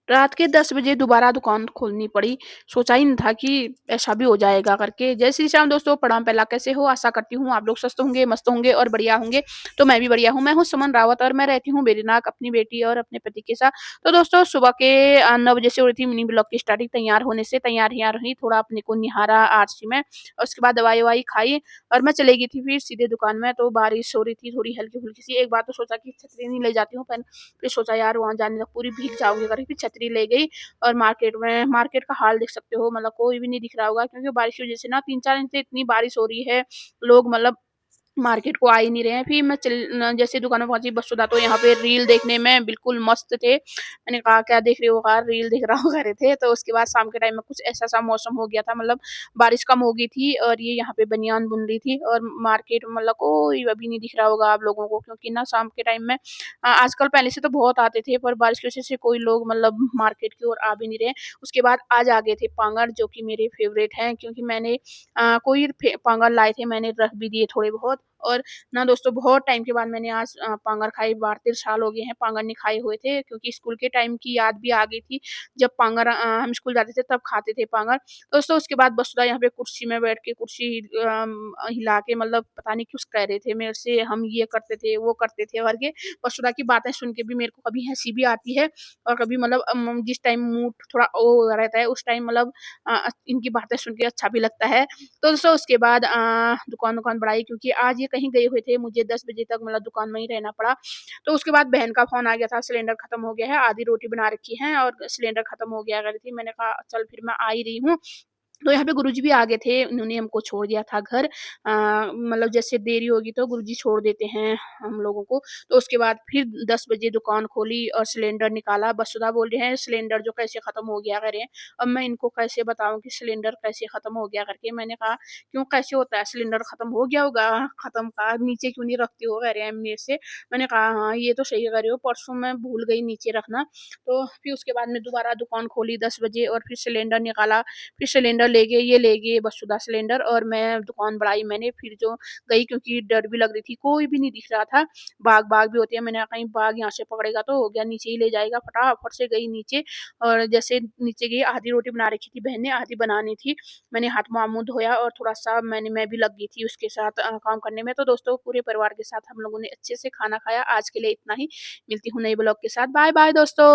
रात के 10 बजे दोबारा दुकान खोलनी पड़ी। सोचा ही नहीं था कि ऐसा भी हो जाएगा करके। जय श्री श्याम दोस्तों, प्रणाम पहला कैसे हो? आशा करती हूँ आप लोग स्वस्थ होंगे, मस्त होंगे और बढ़िया होंगे। तो मैं भी बढ़िया हूँ। मैं हूँ सुमन रावत और मैं रहती हूँ वेरीनाग अपनी बेटी और अपने पति के साथ। तो दोस्तों सुबह के 9 बजे से हो रही थी मिनी ब्लॉग की स्टार्टिंग। तैयार होने से तैयारियाँ रहीं, थोड़ा अपने को निहारा आरसी में और उसके बाद दवाई-ववाई खाई और मैं चली गई थी फिर सीधे दुकान में। तो बारिश हो रही थी थोड़ी हल्की-फुल्की सी। एक बार तो सोचा कि छतरी नहीं ले जाती हूँ, फिर सोचा यार वहाँ जाने तक पूरी भीग जाऊँगी करके फिर छतरी ले गई। और मार्केट का हाल देख सकते हो, मतलब कोई भी नहीं दिख रहा होगा क्योंकि बारिश की वज़ह से ना 3-4 दिन से इतनी बारिश हो रही है, लोग मतलब मार्केट को आ ही नहीं रहे हैं। फिर मैं जैसे दुकान में पहुँची बसुधा तो यहाँ पे रील देखने में बिल्कुल मस्त थे। मैंने कहा क्या देख रहे हो? कहा रील देख रहा हूँ कह रहे थे। तो उसके बाद शाम के टाइम में कुछ ऐसा-सा मौसम हो गया था, मतलब बारिश कम हो गई थी और ये यहाँ पे बनियान बुन रही थी और मार्केट में मतलब कोई अभी नहीं दिख रहा होगा आप लोगों को, क्योंकि ना शाम के टाइम में आजकल पहले से तो बहुत आते थे पर बारिश की वज़ह से कोई लोग मतलब मार्केट की ओर आ भी नहीं रहे। उसके बाद आज आ गए थे पांगड़, जो कि मेरे फ़ेवरेट हैं, क्योंकि मैंने कोई पांगड़ लाए थे, मैंने रख भी दिए थोड़े बहुत। और ना दोस्तों बहुत टाइम के बाद मैंने आज पांगड़ खाई, 12-13 साल हो गए हैं पांगड़ नहीं खाए हुए थे, क्योंकि स्कूल के टाइम की याद भी आ गई थी, जब हम स्कूल जाते थे तब खाते थे पांगड़। दोस्तों उसके बाद बसुधा यहाँ पे कुर्सी में बैठ के कुर्सी हिला के मतलब पता नहीं कुछ कह रहे थे मेरे से, हम ये करते थे, वो करते थे करके। बसुधा की बातें सुन के भी मेरे को कभी हँसी भी आती है और कभी मतलब जिस टाइम मूड थोड़ा वो रहता है उस टाइम मतलब इनकी बातें सुन के अच्छा भी लगता है। तो दोस्तों उसके बाद दुकान-वुकान बढ़ाई, क्योंकि आज ये कहीं गए हुए थे, मुझे 10 बजे तक मतलब दुकान में ही रहना पड़ा। तो उसके बाद बहन का फ़ोन आ गया था, सिलेंडर खत्म हो गया है, आधी रोटी बना रखी है और सिलेंडर खत्म हो गया कह रही थी। मैंने कहा चल फिर मैं आ ही रही हूँ। तो यहाँ पे गुरुजी भी आ गए थे, उन्होंने हमको छोड़ दिया था घर। मतलब जैसे देरी होगी तो गुरुजी छोड़ देते हैं हम लोगों को। तो उसके बाद फिर 10 बजे दुकान खोली और सिलेंडर निकाला। बसुधा बोल रहे हैं सिलेंडर जो कैसे खत्म हो गया कह रहे हैं। अब मैं इनको कैसे बताऊँ कि सिलेंडर कैसे खत्म हो गया करके। मैंने कहा क्यों कैसे होता है? सिलेंडर खत्म हो गया होगा, खत्म कहा नीचे क्यों नहीं रखते हो? कह रहे हैं मेरे से। मैंने कहा हाँ, ये तो सही कह रहे हो, परसों मैं भूल गई नीचे रखना। तो फिर उसके बाद मैं दोबारा दुकान खोली 10 बजे और फिर सिलेंडर निकाला। फिर सिलेंडर ले गए वसुधा सिलेंडर और मैं दुकान बढ़ाई मैंने फिर जो गई, क्योंकि डर भी लग रही थी, कोई भी नहीं दिख रहा था। बाघ भी होते हैं, मैंने कहा कहीं बाघ यहाँ से पकड़ेगा तो हो गया, नीचे ही ले जाएगा। फटाफट से गई नीचे और जैसे नीचे गई आधी रोटी बना रखी थी बहन ने, आधी बनानी थी। मैंने हाथ-मुँह धोया और थोड़ा-सा मैं भी लग गई थी उसके साथ काम करने में। तो दोस्तों पूरे परिवार के साथ हम लोगों ने अच्छे से खाना खाया। आज के लिए इतना ही, मिलती हूँ नए ब्लॉग के साथ। बाय-बाय दोस्तों।